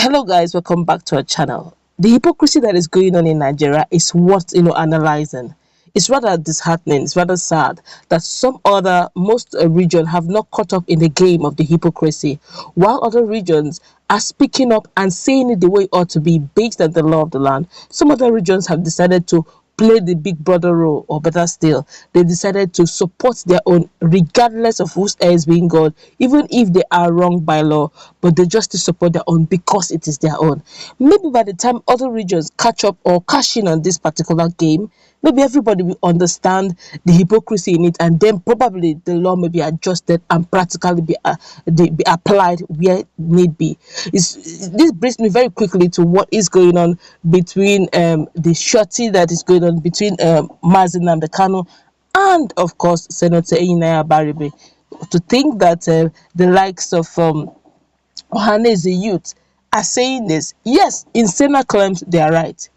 Hello guys, welcome back to our channel. The hypocrisy that is going on in Nigeria is worth analyzing. It's rather disheartening, it's rather sad that most regions have not caught up in the game of the hypocrisy, while other regions are speaking up and saying it the way it ought to be based on the law of the land. Some other regions have decided to play the big brother role, or better still, they decided to support their own regardless of whose hair is being God, even if they are wrong by law, but they just support their own because it is their own. Maybe by the time other regions catch up or cash in on this particular game, maybe everybody will understand the hypocrisy in it, and then probably the law may be adjusted and practically be applied where need be. This brings me very quickly to what is going on between the surety that is going on between Mazi Nnamdi Kanu and of course Senator Abaribe. To think that the likes of Ohaneze youth are saying this, yes, in Senate claims they are right,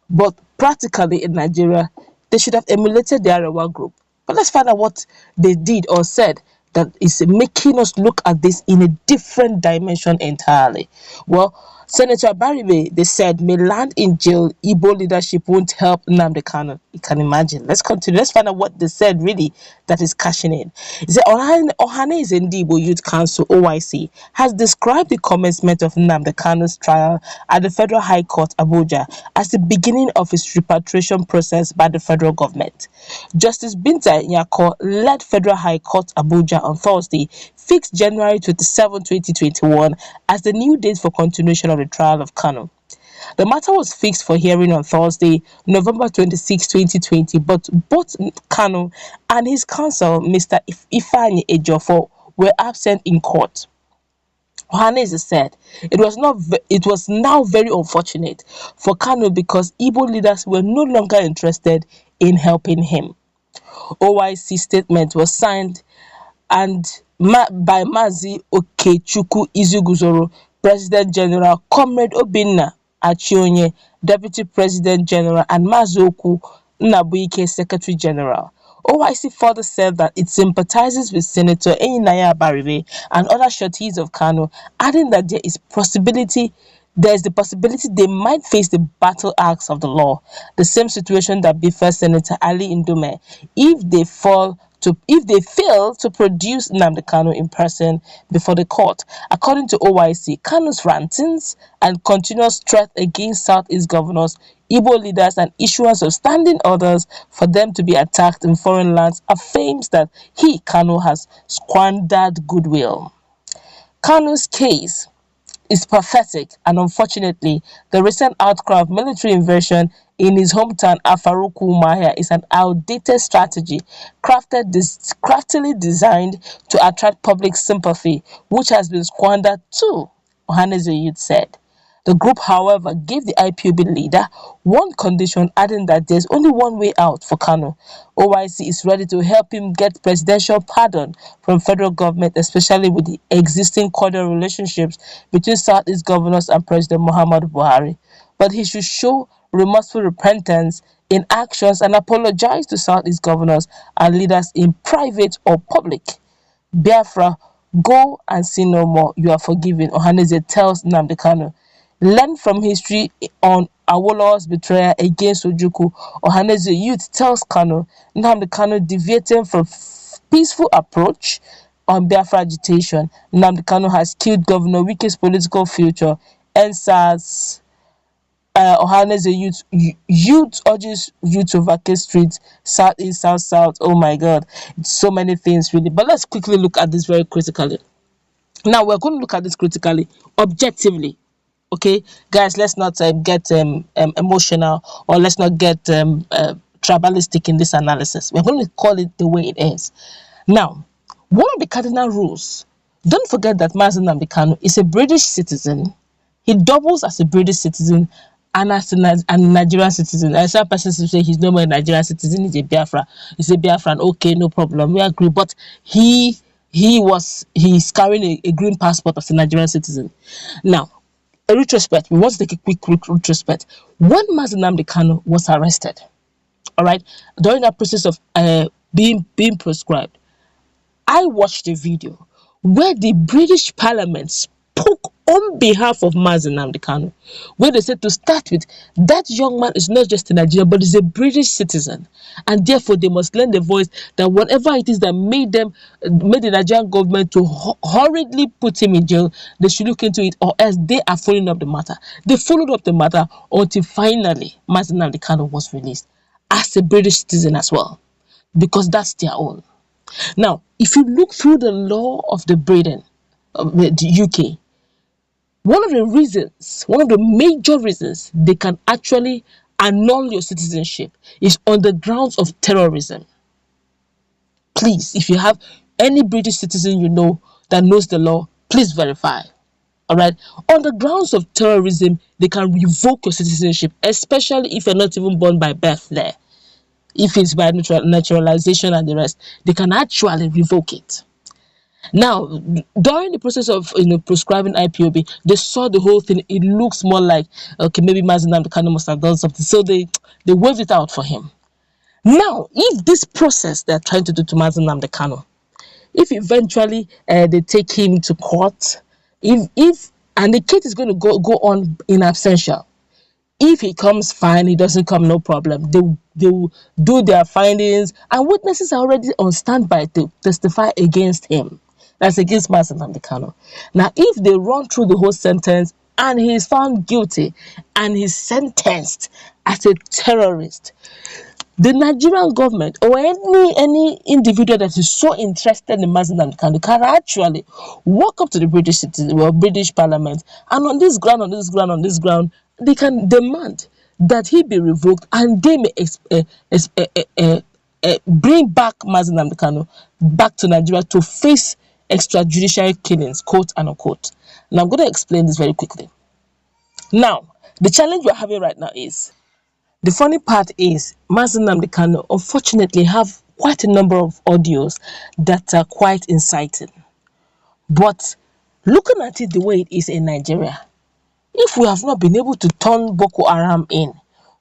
but practically in Nigeria, they should have emulated the Arewa group. But let's find out what they did or said that is making us look at this in a different dimension entirely. Well, Senator Abaribe, they said, may land in jail. Igbo leadership won't help Nnamdi Kanu. You can imagine. Let's continue. Let's find out what they said really that is cashing in. He said, Ohaneze Igbo Youth Council, OYC, has described the commencement of Nnamdi Kanu's trial at the Federal High Court, Abuja, as the beginning of his repatriation process by the federal government. Justice Binta Nyako led Federal High Court, Abuja, on Thursday, fixed January 27, 2021 as the new date for continuation of the trial of Kanu. The matter was fixed for hearing on Thursday, November 26, 2020, but both Kanu and his counsel, Mr. Ifeanyi Ejiofor, were absent in court. Ohaneze said it was now very unfortunate for Kanu because Igbo leaders were no longer interested in helping him. OYC statement was signed by Mazi Okechukwu Izuguzoro, President General, Comrade Obinna Achionye, Deputy President General, and Mazi Okwu Nnabuike, Secretary General. OYC further said that it sympathizes with Senator Abaribe and other sureties of Kanu, adding that there is the possibility they might face the battle axe of the law, the same situation that befell Senator Ali Ndume if they fail to produce Nnamdi Kanu in person before the court. According to OYC, Kanu's rantings and continuous threat against Southeast governors, Igbo leaders, and issuance of standing orders for them to be attacked in foreign lands affirms that Kanu, has squandered goodwill. Kanu's case is pathetic, and unfortunately, the recent outcry of military invasion in his hometown Afarakwu is an outdated strategy craftily designed to attract public sympathy, which has been squandered too, Ohaneze youth said. The group, however, gave the IPOB leader one condition, adding that there's only one way out for Kanu. OYC is ready to help him get presidential pardon from federal government, especially with the existing cordial relationships between Southeast governors and President Muhammadu Buhari. But he should show remorseful repentance in actions and apologize to Southeast governors and leaders in private or public. Biafra, go and sin no more. You are forgiven, Ohaneze tells Nnamdi Kanu. Learn from history on Awolowo's betrayal against Ojukwu. Ohaneze youth tells Kanu, Nnamdi Kanu deviating from peaceful approach on Biafra agitation. Nnamdi Kanu has killed Governor Wike's political future. NSAS Ohaneze youth urges you to vacate streets, southeast, south. Oh my God, so many things really. But let's quickly look at this very critically. Now we're going to look at this critically, objectively. Okay, guys, let's not get emotional, or let's not get tribalistic in this analysis. We're going to call it the way it is. Now, one of the cardinal rules, don't forget that Mazi Nnamdi Kanu is a British citizen. He doubles as a British citizen and as a Nigerian citizen. And some persons say he's no more a Nigerian citizen, he's a Biafra. He's a Biafran, okay, no problem, we agree. But he's carrying a green passport as a Nigerian citizen. Now, a retrospect. We want to take a quick retrospect. When Mazi Nnamdi Kanu was arrested, all right, during that process of being proscribed, I watched a video where the British Parliament spoke on behalf of Mazi Nnamdi Kanu, where they said to start with, that young man is not just a Nigerian, but is a British citizen, and therefore they must lend a voice that whatever it is that made the Nigerian government to hurriedly put him in jail, they should look into it, or else they are following up the matter. They followed up the matter until finally Mazi Nnamdi Kanu was released as a British citizen as well, because that's their own. Now, if you look through the law of the Britain, of the UK, one of the major reasons they can actually annul your citizenship is on the grounds of terrorism. Please, if you have any British citizen you know that knows the law, please verify. All right. On the grounds of terrorism, they can revoke your citizenship, especially if you're not even born by birth there. If it's by naturalization and the rest, they can actually revoke it. Now, during the process of prescribing IPOB, they saw the whole thing. It looks more like, okay, maybe Mazi Nnamdi Kanu must have done something, so they waved it out for him. Now, if this process they're trying to do to Mazi Nnamdi Kanu, if eventually they take him to court, if and the case is going to go on in absentia. If he comes fine, he doesn't come, no problem. They will do their findings, and witnesses are already on standby to testify against him. That's against Mazi Nnamdi Kanu. Now, if they run through the whole sentence and he is found guilty and he's sentenced as a terrorist, the Nigerian government or any individual that is so interested in Mazi Nnamdi Kanu can actually walk up to the British citizen or British Parliament, and on this ground, they can demand that he be revoked, and they may bring back Mazi Nnamdi Kanu back to Nigeria to face extrajudicial killings, quote and unquote. Now, I'm going to explain this very quickly. Now, the challenge we're having right now is, the funny part is, Mazi Nnamdi Kanu unfortunately have quite a number of audios that are quite inciting. But looking at it the way it is in Nigeria, if we have not been able to turn Boko Haram in,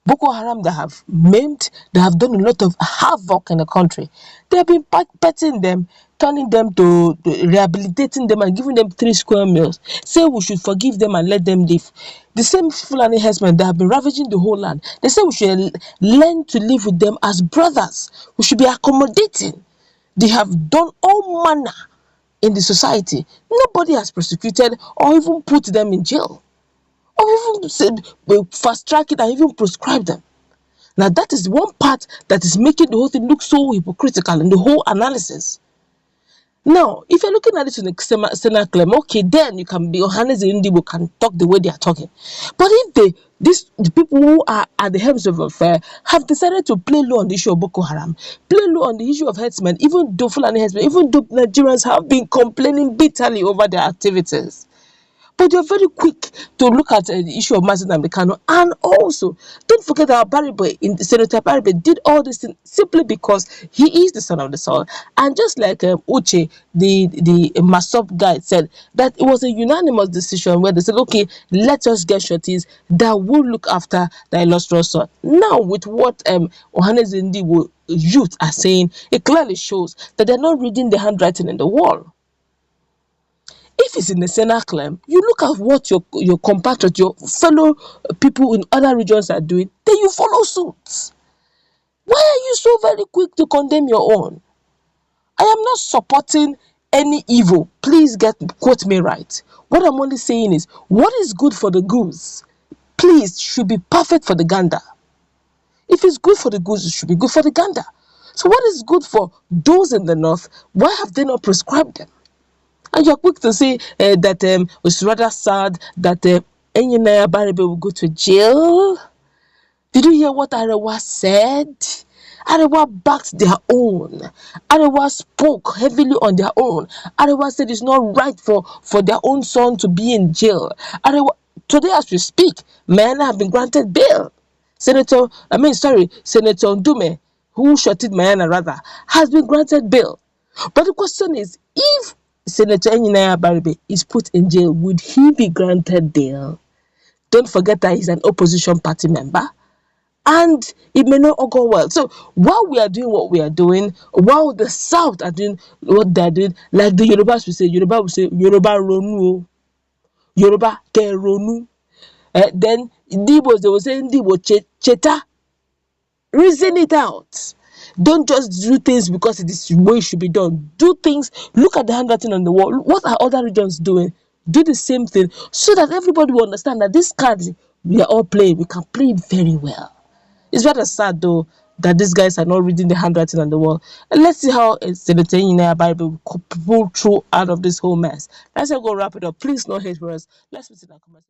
Boko Haram that have maimed, they have done a lot of havoc in the country, they have been petting them, turning them to rehabilitating them and giving them 3 square meals. Say we should forgive them and let them live. The same Fulani herdsmen that have been ravaging the whole land, they say we should learn to live with them as brothers. We should be accommodating. They have done all manner in the society. Nobody has prosecuted or even put them in jail, or even said fast track it and even prescribe them. Now, that is one part that is making the whole thing look so hypocritical in the whole analysis. Now, if you're looking at it in the Senate claim, okay, then you can be Ohaneze Igbo can talk the way they are talking. But if the people who are at the helms of affair have decided to play low on the issue of Boko Haram, play low on the issue of herdsmen, even though Fulani herdsmen, even though Nigerians have been complaining bitterly over their activities, but you're very quick to look at the issue of Mazi Nnamdi Kanu. And also, don't forget that Abaribe, Senator Abaribe, did all this thing simply because he is the son of the soil. And just like Uche, the Masop guy, said that it was a unanimous decision where they said, okay, let us get shorties that will look after the illustrious soil. Now, with what Ohaneze youth are saying, it clearly shows that they're not reading the handwriting in the wall. If it's in the Senate claim, you look at what your compatriots, your fellow people in other regions are doing, then you follow suit. Why are you so very quick to condemn your own? I am not supporting any evil. Please quote me right. What I'm only saying is, what is good for the goose, please, should be perfect for the gander. If it's good for the goose, it should be good for the gander. So what is good for those in the north? Why have they not prescribed them? And you're quick to say that it's rather sad that Abaribe will go to jail. Did you hear what Arewa said? Arewa backed their own. Arewa spoke heavily on their own. Arewa said it's not right for their own son to be in jail. Arewa, today as we speak, men have been granted bail. Senator Ndume, who shot Mayana rather, has been granted bail. But the question is, if Senator Abaribe is put in jail, would he be granted bail? Don't forget that he's an opposition party member, and it may not all go well. So while we are doing what we are doing, while the South are doing what they're doing, like the Yorubas will say, Yoruba Ronu. Yoruba keronu. Then Igbos, they will say Igbo cheta. Reason it out. Don't just do things because it is the way it should be done. Do things, look at the handwriting on the wall. What are other regions doing? Do the same thing so that everybody will understand that this card we are all playing, we can play it very well. It's rather sad though that these guys are not reading the handwriting on the wall. And let's see how Senator Abarib will pull through out of this whole mess. Let's go wrap it up. Please no hate for us. Let's meet in our conversation.